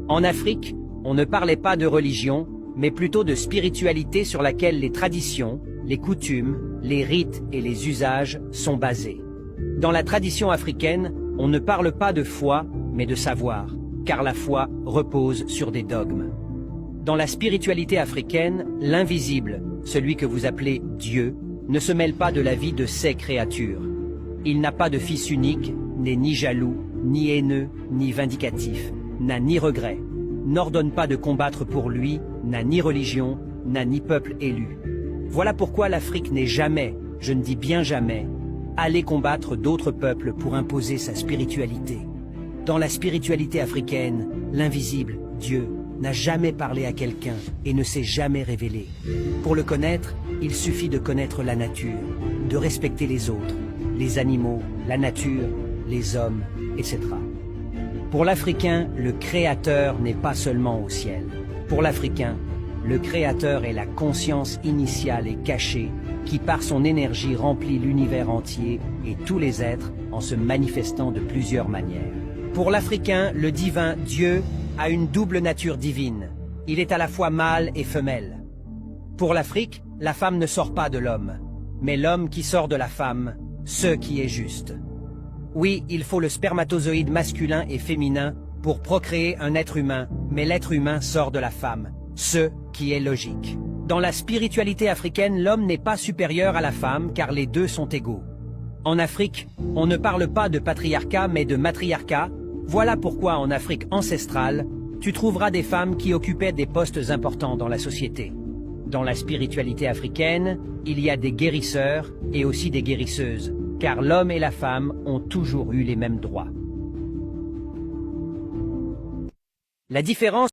En Afrique, on ne parlait pas de religion, mais plutôt de spiritualité sur laquelle les traditions, les coutumes, les rites et les usages sont basés. Dans la tradition africaine, on ne parle pas de foi, mais de savoir, car la foi repose sur des dogmes. Dans la spiritualité africaine, l'invisible, celui que vous appelez Dieu, ne se mêle pas de la vie de ses créatures. Il n'a pas de fils unique, n'est ni jaloux, ni haineux, ni vindicatif, n'a ni regret, n'ordonne pas de combattre pour lui, n'a ni religion, n'a ni peuple élu. Voilà pourquoi l'Afrique n'est jamais, je ne dis bien jamais, allée combattre d'autres peuples pour imposer sa spiritualité. Dans la spiritualité africaine, l'invisible, Dieu, n'a jamais parlé à quelqu'un et ne s'est jamais révélé. Pour le connaître, il suffit de connaître la nature, de respecter les autres, les animaux, la nature, les hommes, etc. Pour l'Africain, le Créateur n'est pas seulement au ciel. Pour l'Africain, le Créateur est la conscience initiale et cachée qui par son énergie remplit l'univers entier et tous les êtres en se manifestant de plusieurs manières. Pour l'Africain, le divin Dieu a une double nature divine. Il est à la fois mâle et femelle. Pour l'Afrique, la femme ne sort pas de l'homme, mais l'homme qui sort de la femme, ce qui est juste. Oui, il faut le spermatozoïde masculin et féminin pour procréer un être humain, mais l'être humain sort de la femme, ce qui est logique. Dans la spiritualité africaine, l'homme n'est pas supérieur à la femme car les deux sont égaux. En Afrique, on ne parle pas de patriarcat mais de matriarcat. Voilà pourquoi en Afrique ancestrale, tu trouveras des femmes qui occupaient des postes importants dans la société. Dans la spiritualité africaine, il y a des guérisseurs et aussi des guérisseuses, car l'homme et la femme ont toujours eu les mêmes droits. La différence